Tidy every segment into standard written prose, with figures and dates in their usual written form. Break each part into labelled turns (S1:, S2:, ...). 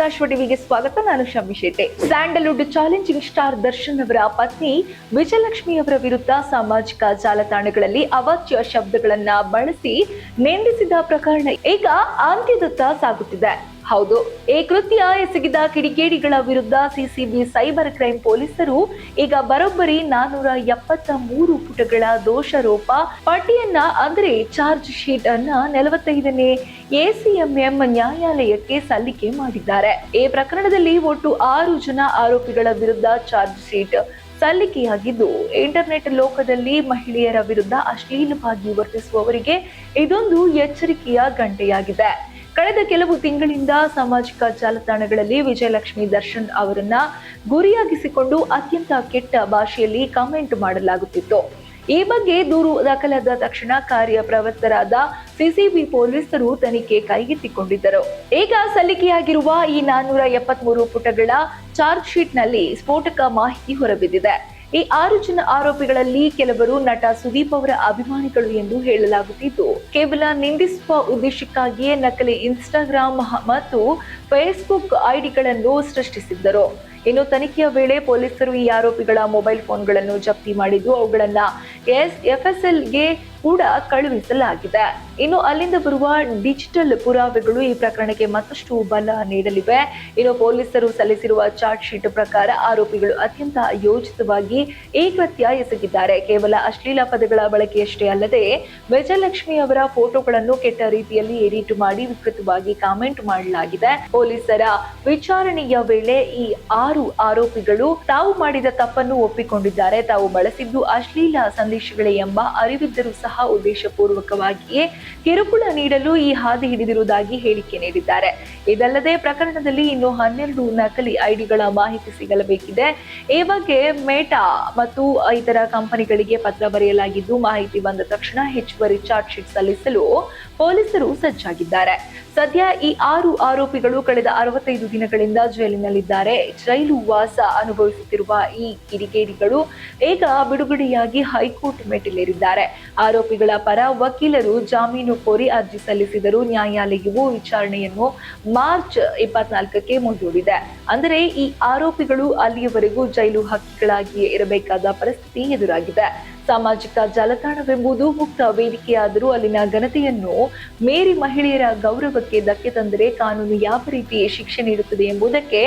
S1: ಸಪ್ತಾಶ್ವ ಟಿವಿಗೆ ಸ್ವಾಗತ. ನಾನು Shami Shetty. Sandalwood challenging star Darshan ಅವರ ಪತ್ನಿ ವಿಜಯಲಕ್ಷ್ಮಿ ಅವರ ವಿರುದ್ಧ ಸಾಮಾಜಿಕ ಜಾಲತಾಣಗಳಲ್ಲಿ ಅವಾಚ್ಯ ಶಬ್ದಗಳನ್ನ ಬಳಸಿ ನಿಂದಿಸಿದ ಪ್ರಕರಣ ಈಗ ಅಂತ್ಯದತ್ತ ಸಾಗುತ್ತಿದೆ. ಹೌದು, ಈ ಕೃತ್ಯ ಎಸಗಿದ ಕಿಡಿಗೇಡಿಗಳ ವಿರುದ್ಧ ಸಿಸಿಬಿ ಸೈಬರ್ ಕ್ರೈಮ್ ಪೊಲೀಸರು ಈಗ ಬರೋಬ್ಬರಿ 473 ಪುಟಗಳ ದೋಷಾರೋಪ ಪಟ್ಟಿಯನ್ನ ಅಂದರೆ ಚಾರ್ಜ್ ಶೀಟ್ ಅನ್ನ 45ನೇ ACMM ನ್ಯಾಯಾಲಯಕ್ಕೆ ಸಲ್ಲಿಕೆ ಮಾಡಿದ್ದಾರೆ. ಈ ಪ್ರಕರಣದಲ್ಲಿ ಒಟ್ಟು 6 ಜನ ಆರೋಪಿಗಳ ವಿರುದ್ಧ ಚಾರ್ಜ್ ಶೀಟ್ ಸಲ್ಲಿಕೆಯಾಗಿದ್ದು, ಇಂಟರ್ನೆಟ್ ಲೋಕದಲ್ಲಿ ಮಹಿಳೆಯರ ವಿರುದ್ಧ ಅಶ್ಲೀಲವಾಗಿ ವರ್ತಿಸುವವರಿಗೆ ಇದೊಂದು ಎಚ್ಚರಿಕೆಯ ಗಂಟೆಯಾಗಿದೆ. ಕಳೆದ ಕೆಲವು ತಿಂಗಳಿಂದ ಸಾಮಾಜಿಕ ಜಾಲತಾಣಗಳಲ್ಲಿ ವಿಜಯಲಕ್ಷ್ಮಿ ದರ್ಶನ್ ಅವರನ್ನ ಗುರಿಯಾಗಿಸಿಕೊಂಡು ಅತ್ಯಂತ ಕೆಟ್ಟ ಭಾಷೆಯಲ್ಲಿ ಕಮೆಂಟ್ ಮಾಡಲಾಗುತ್ತಿತ್ತು. ಈ ಬಗ್ಗೆ ದೂರು ದಾಖಲಾದ ತಕ್ಷಣ ಕಾರ್ಯಪ್ರವೃತ್ತರಾದ ಸಿಸಿಬಿ ಪೊಲೀಸರು ತನಿಖೆ ಕೈಗೆತ್ತಿಕೊಂಡಿದ್ದರು. ಈಗ ಸಲ್ಲಿಕೆಯಾಗಿರುವ ಈ 473 ಪುಟಗಳ ಚಾರ್ಜ್ ಶೀಟ್ ನಲ್ಲಿ ಸ್ಫೋಟಕ ಮಾಹಿತಿ ಹೊರಬಿದ್ದಿದೆ. ಈ 6 ಜನ ಆರೋಪಿಗಳಲ್ಲಿ ಕೆಲವರು ನಟ ಸುದೀಪ್ ಅವರ ಅಭಿಮಾನಿಗಳು ಎಂದು ಹೇಳಲಾಗುತ್ತಿದ್ದು, ಕೇವಲ ನಿಂದಿಸುವ ಉದ್ದೇಶಕ್ಕಾಗಿಯೇ ನಕಲಿ ಇನ್ಸ್ಟಾಗ್ರಾಮ್ ಮತ್ತು ಫೇಸ್ಬುಕ್ ಐಡಿಗಳನ್ನು ಸೃಷ್ಟಿಸಿದ್ದರು. ಇನ್ನು ತನಿಖೆಯ ವೇಳೆ ಪೊಲೀಸರು ಈ ಆರೋಪಿಗಳ ಮೊಬೈಲ್ ಫೋನ್ಗಳನ್ನು ಜಪ್ತಿ ಮಾಡಿದ್ದು, ಅವುಗಳನ್ನ FSLಗೆ ಕೂಡ ಕಳುಹಿಸಲಾಗಿದೆ. ಇನ್ನು ಅಲ್ಲಿಂದ ಬರುವ ಡಿಜಿಟಲ್ ಪುರಾವೆಗಳು ಈ ಪ್ರಕರಣಕ್ಕೆ ಮತ್ತಷ್ಟು ಬಲ ನೀಡಲಿವೆ. ಇನ್ನು ಪೊಲೀಸರು ಸಲ್ಲಿಸಿರುವ ಚಾರ್ಜ್ ಶೀಟ್ ಪ್ರಕಾರ ಆರೋಪಿಗಳು ಅತ್ಯಂತ ಯೋಜಿತವಾಗಿ ಈ ಕೃತ್ಯ ಎಸಗಿದ್ದಾರೆ. ಕೇವಲ ಅಶ್ಲೀಲ ಪದಗಳ ಬಳಕೆಯಷ್ಟೇ ಅಲ್ಲದೆ ವಿಜಯಲಕ್ಷ್ಮಿ ಅವರ ಫೋಟೋಗಳನ್ನು ಕೆಟ್ಟ ರೀತಿಯಲ್ಲಿ ಎಡಿಟ್ ಮಾಡಿ ವಿಕೃತವಾಗಿ ಕಾಮೆಂಟ್ ಮಾಡಲಾಗಿದೆ. ಪೊಲೀಸರ ವಿಚಾರಣೆಯ ವೇಳೆ ಈ 6 ಆರೋಪಿಗಳು ತಾವು ಮಾಡಿದ ತಪ್ಪನ್ನು ಒಪ್ಪಿಕೊಂಡಿದ್ದಾರೆ. ತಾವು ಬಳಸಿದ್ದು ಅಶ್ಲೀಲ ಸಂದೇಶಗಳೇ ಎಂಬ ಅರಿವಿದ್ದರೂ ಸಹ ಉದ್ದೇಶಪೂರ್ವಕವಾಗಿಯೇ ಕಿರುಕುಳ ನೀಡಲು ಈ ಹಾದಿ ಹಿಡಿದಿರುವುದಾಗಿ ಹೇಳಿಕೆ ನೀಡಿದ್ದಾರೆ. ಇದಲ್ಲದೆ ಪ್ರಕರಣದಲ್ಲಿ ಇನ್ನು 12 ನಕಲಿ ಐಡಿಗಳ ಮಾಹಿತಿ ಸಿಗಲೇಬೇಕಿದೆ. ಈ ಬಗ್ಗೆ ಮೇಟಾ ಮತ್ತು ಇತರ ಕಂಪನಿಗಳಿಗೆ ಪತ್ರ ಬರೆಯಲಾಗಿದ್ದು, ಮಾಹಿತಿ ಬಂದ ತಕ್ಷಣ ಹೆಚ್ಚುವರಿ ಚಾರ್ಜ್ ಶೀಟ್ ಸಲ್ಲಿಸಲು ಪೊಲೀಸರು ಸಜ್ಜಾಗಿದ್ದಾರೆ. ಸದ್ಯ ಈ 6 ಆರೋಪಿಗಳು ಕಳೆದ 65 ದಿನಗಳಿಂದ ಜೈಲಿನಲ್ಲಿದ್ದಾರೆ. ಜೈಲು ವಾಸ ಅನುಭವಿಸುತ್ತಿರುವ ಈ ಕಿಡಿಗೇಡಿಗಳು ಈಗ ಬಿಡುಗಡೆಯಾಗಿ ಹೈಕೋರ್ಟ್ ಮೆಟ್ಟಿಲೇರಿದ್ದಾರೆ. ಆರೋಪಿಗಳ ಪರ ವಕೀಲರು ಜಾಮೀನು ಕೋರಿ ಅರ್ಜಿ ಸಲ್ಲಿಸಿದರು. ನ್ಯಾಯಾಲಯವು ವಿಚಾರಣೆಯನ್ನು ಮಾರ್ಚ್ 24ಕ್ಕೆ ಮುಂದೂಡಿದೆ. ಅಂದರೆ ಈ ಆರೋಪಿಗಳು ಅಲ್ಲಿಯವರೆಗೂ ಜೈಲು ಹಕ್ಕಿಗಳಾಗಿಯೇ ಇರಬೇಕಾದ ಪರಿಸ್ಥಿತಿ ಎದುರಾಗಿದೆ. ಸಾಮಾಜಿಕ ಜಾಲತಾಣವೆಂಬುದು ಮುಕ್ತ ವೇದಿಕೆಯಾದರೂ ಅಲ್ಲಿನ ಘನತೆಯನ್ನು ಮೇರಿ ಮಹಿಳೆಯರ ಗೌರವಕ್ಕೆ ಧಕ್ಕೆ ತಂದರೆ ಕಾನೂನು ಯಾವ ರೀತಿ ಶಿಕ್ಷೆ ನೀಡುತ್ತದೆ ಎಂಬುದಕ್ಕೆ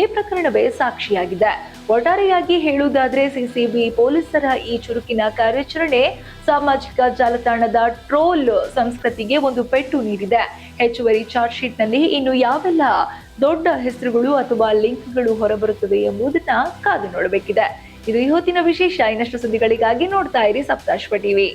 S1: ಈ ಪ್ರಕರಣವೇ ಸಾಕ್ಷಿಯಾಗಿದೆ. ಒಟ್ಟಾರೆಯಾಗಿ ಹೇಳುವುದಾದ್ರೆ ಸಿಸಿಬಿ ಪೊಲೀಸರ ಈ ಚುರುಕಿನ ಕಾರ್ಯಾಚರಣೆ ಸಾಮಾಜಿಕ ಜಾಲತಾಣದ ಟ್ರೋಲ್ ಸಂಸ್ಕೃತಿಗೆ ಒಂದು ಪೆಟ್ಟು ನೀಡಿದೆ. ಹೆಚ್ಚುವರಿ ಚಾರ್ಜ್ ಶೀಟ್ ನಲ್ಲಿ ಇನ್ನು ಯಾವೆಲ್ಲ ದೊಡ್ಡ ಹೆಸರುಗಳು ಅಥವಾ ಲಿಂಕ್ಗಳು ಹೊರಬರುತ್ತದೆ ಎಂಬುದನ್ನ ಕಾದು ನೋಡಬೇಕಿದೆ. ಇದು ಇವತ್ತಿನ ವಿಶೇಷ. ಇನ್ನಷ್ಟು ಸುದ್ದಿಗಳಿಗಾಗಿ ನೋಡ್ತಾ ಇರಿ ಸಪ್ತಾಶ್ವ ಟಿವಿ.